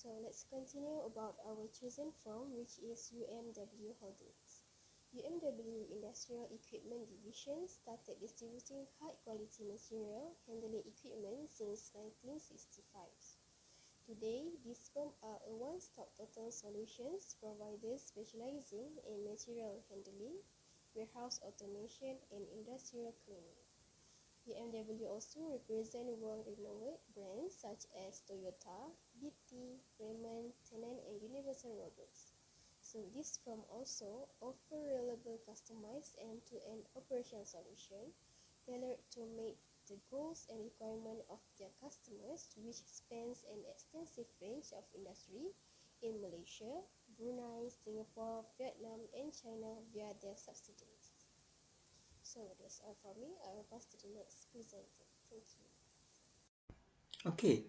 So let's continue about our chosen firm, which is UMW Holdings. UMW Industrial Equipment Division started distributing high-quality material handling equipment since 1965. Today, this firm are a one-stop total solutions provider specializing in material handling, warehouse automation, and industrial cleaning. UMW also represents world-renowned brands such as Toyota, BT, Raymond, Tennant, and Universal Robots. So this firm also offers reliable, customized end-to-end operation solution tailored to meet the goals and requirements of their customers, which spans an extensive range of industry in Malaysia, Brunei, Singapore, Vietnam, and China via their subsidiaries. So that's all for me. I will pass to the next presenter. Thank you. Okay,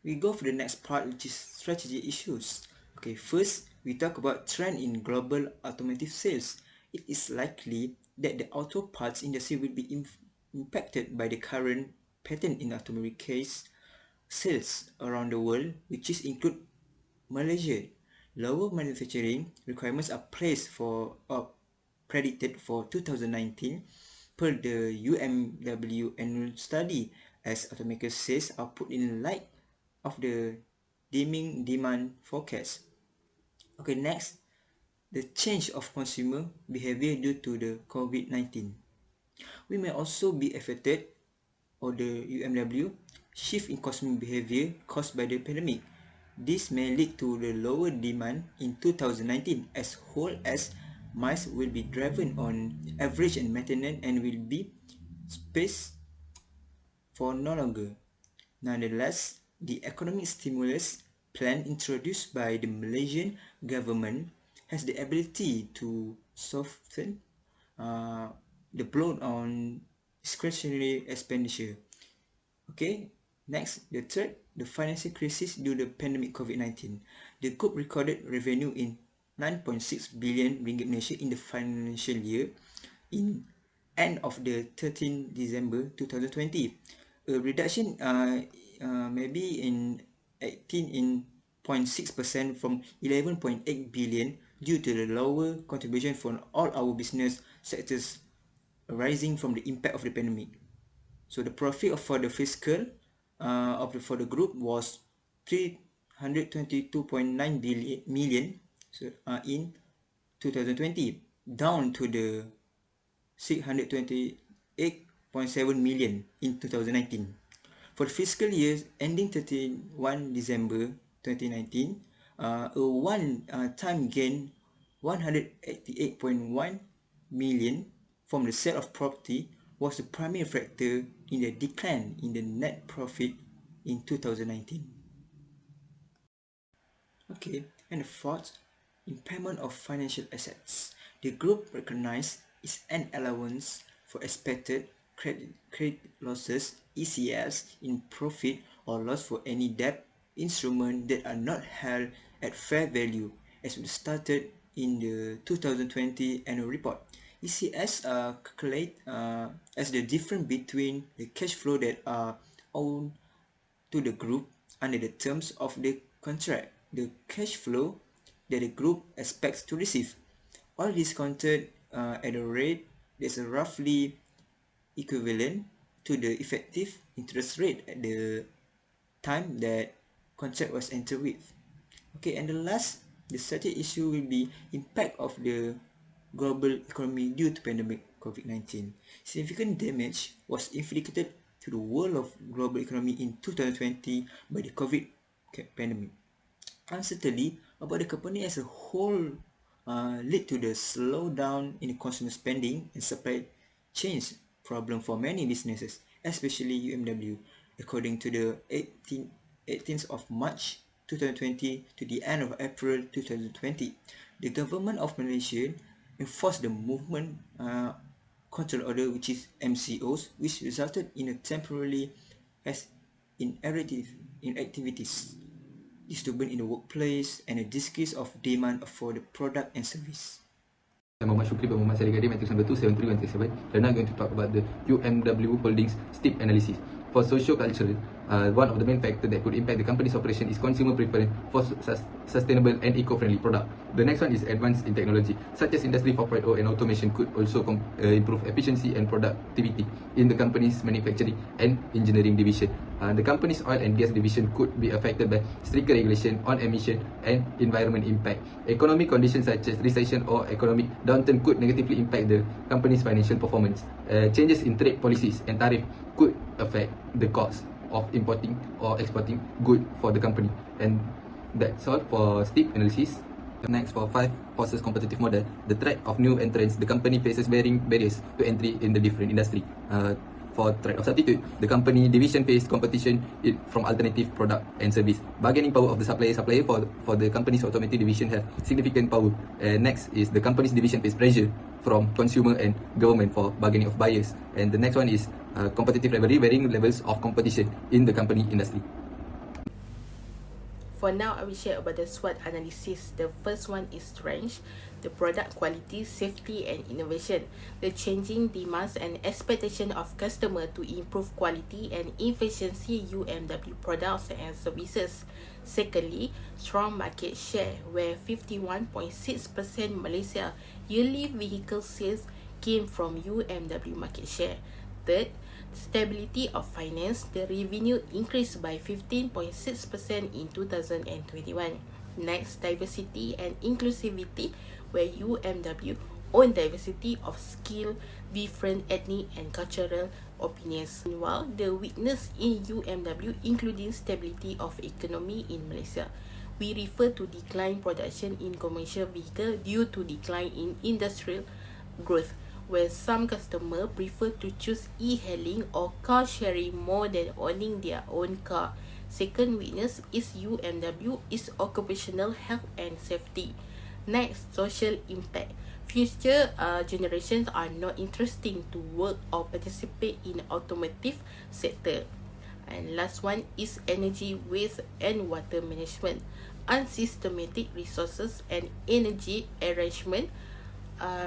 we go for the next part, which is strategy issues. Okay, first we talk about trend in global automotive sales. It is likely that the auto parts industry will be impacted by the current pattern in automobile case sales around the world, which is include Malaysia. Lower manufacturing requirements are placed for predicted for 2019 per the UMW annual study, as automakers says are put in light of the dimming demand forecast. Okay, next, the change of consumer behavior due to the COVID-19. We may also be affected, or the UMW, shift in consumer behavior caused by the pandemic. This may lead to the lower demand in 2019 as whole as miles will be driven on average and maintenance and will be spaced for no longer. Nonetheless, the economic stimulus plan introduced by the Malaysian government has the ability to soften the blow on discretionary expenditure. Okay, next, the third, the financial crisis due to the pandemic COVID-19. The group recorded revenue in 9.6 billion ringgit Malaysia in the financial year in end of the 13 December 2020. A reduction maybe in 18.6% from 11.8 billion due to the lower contribution from all our business sectors arising from the impact of the pandemic. So the profit for the fiscal for the group was 322.9 million in 2020, down to the 628.7 million in 2019. For the fiscal year ending 31 December 2019, a one-time gain 188.1 million from the sale of property was the primary factor in the decline in the net profit in 2019. Okay, and the fourth, impairment of financial assets. The group recognized its an allowance for expected credit losses (ECLs) in profit or loss for any debt instrument that are not held at fair value, as we started in the 2020 annual report. ECS calculate as the difference between the cash flow that are owed to the group under the terms of the contract, the cash flow that the group expects to receive, all discounted at a rate that's roughly equivalent to the effective interest rate at the time that contract was entered with. Okay, and the last, the strategic issue will be impact of the global economy due to pandemic COVID-19. Significant damage was inflicted to the world of global economy in 2020 by the COVID pandemic. Uncertainty about the company as a whole led to the slowdown in consumer spending and supply chains problem for many businesses, especially UMW. According to the 18th of March 2020 to the end of April 2020, the government of Malaysia enforced the movement control order, which is MCOs, which resulted in a temporarily inactivities, disturbance in the workplace, and a decrease of demand for the product and service. I'm Muhammad Shukri from Muhammad Sarigadi, matrix number 27317. We're now going to talk about the UMW Holdings STIP analysis. For socio-cultural, one of the main factors that could impact the company's operation is consumer preference for sustainable and eco-friendly product. The next one is advance in technology, such as Industry 4.0 and automation could also improve efficiency and productivity in the company's manufacturing and engineering division. The company's oil and gas division could be affected by stricter regulation on emission and environment impact. Economic conditions such as recession or economic downturn could negatively impact the company's financial performance. Changes in trade policies and tariff could affect the cost of importing or exporting good for the company. And that's all for STEEP analysis. Next, for 5 forces competitive model, the threat of new entrants, the company faces varying barriers to entry in the different industry. For threat of substitute, the company division face competition from alternative product and service. Bargaining power of the supplier for the company's automotive division have significant power. Next is the company's division face pressure from consumer and government for bargaining of buyers. And the next one is competitive rivalry, varying levels of competition in the company industry. For now, I will share about the SWOT analysis. The first one is strength, the product quality, safety and innovation, the changing demands and expectation of customer to improve quality and efficiency UMW products and services. Secondly, strong market share, where 51.6% Malaysia yearly vehicle sales came from UMW market share. Third, stability of finance, the revenue increased by 15.6% in 2021. Next, diversity and inclusivity, where UMW own diversity of skill, different ethnic and cultural opinions. Meanwhile, the weakness in UMW including stability of economy in Malaysia. We refer to decline production in commercial vehicle due to decline in industrial growth, where some customers prefer to choose e-hailing or car sharing more than owning their own car. Second weakness is UMW is occupational health and safety. Next, social impact. Future generations are not interested to work or participate in automotive sector. And last one is energy waste and water management. Unsystematic resources and energy arrangement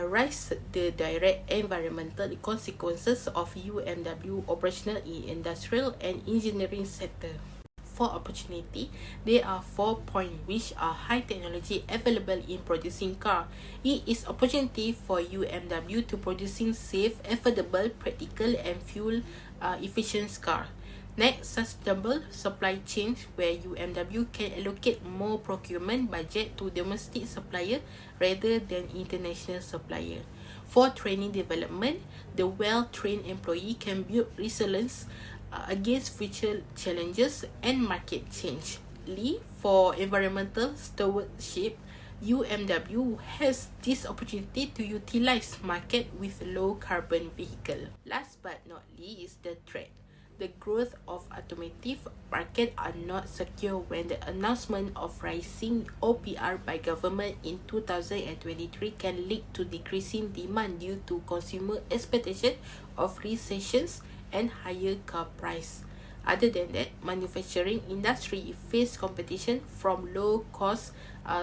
rise the direct environmental consequences of UMW operational in industrial and engineering sector. For opportunity, there are 4 points which are high technology available in producing car. It is opportunity for UMW to producing safe, affordable, practical and fuel efficient car. Next, sustainable supply chain, where UMW can allocate more procurement budget to domestic supplier rather than international supplier. For training development, the well-trained employee can build resilience against future challenges and market change. For environmental stewardship, UMW has this opportunity to utilize market with low carbon vehicle. Last but not least is the threat. The growth of automotive market are not secure when the announcement of rising OPR by government in 2023 can lead to decreasing demand due to consumer expectation of recessions and higher car price. Other than that, manufacturing industry face competition from low-cost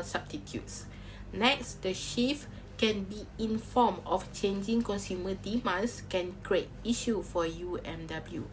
substitutes. Next, the shift can be in form of changing consumer demands can create issue for UMW.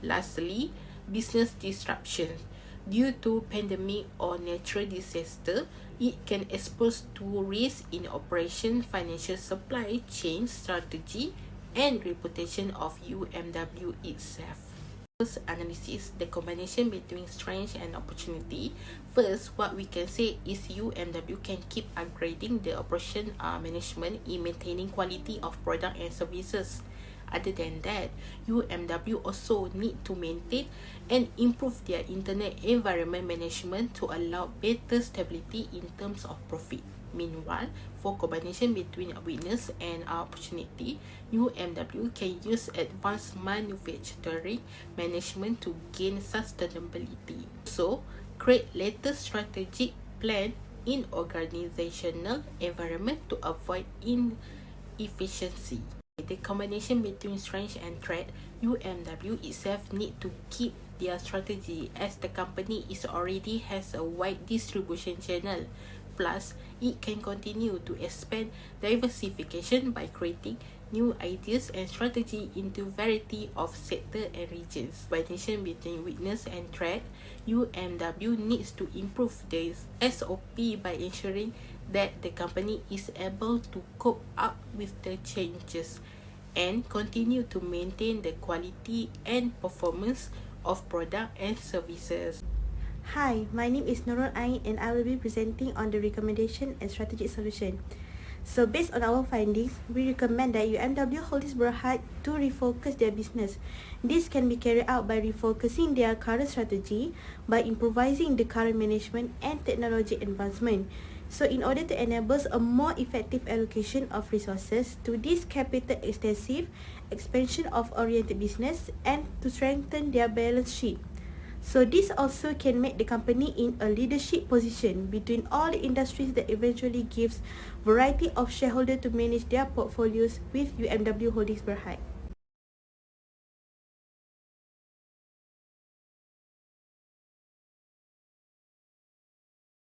Lastly, business disruption. Due to pandemic or natural disaster, it can expose to risk in operation, financial supply chain strategy, and reputation of UMW itself. First analysis, the combination between strength and opportunity. First, what we can say is UMW can keep upgrading the operation management in maintaining quality of product and services. Other than that, UMW also need to maintain and improve their internal environment management to allow better stability in terms of profit. Meanwhile, for combination between weakness and opportunity, UMW can use advanced manufacturing management to gain sustainability. So, create latest strategic plan in organizational environment to avoid inefficiency. The combination between strength and threat, UMW itself need to keep their strategy as the company is already has a wide distribution channel. Plus, it can continue to expand diversification by creating new ideas and strategy into variety of sector and regions. By tension between weakness and threat, UMW needs to improve their SOP by ensuring that the company is able to cope up with the changes and continue to maintain the quality and performance of product and services. Hi, my name is Nurul Ain and I will be presenting on the recommendation and strategic solution. So based on our findings, we recommend that UMW Holdings Berhad to refocus their business. This can be carried out by refocusing their current strategy, by improvising the current management and technology advancement. So in order to enable a more effective allocation of resources to this capital extensive expansion of oriented business and to strengthen their balance sheet. So this also can make the company in a leadership position between all the industries that eventually gives variety of shareholders to manage their portfolios with UMW Holdings Berhad.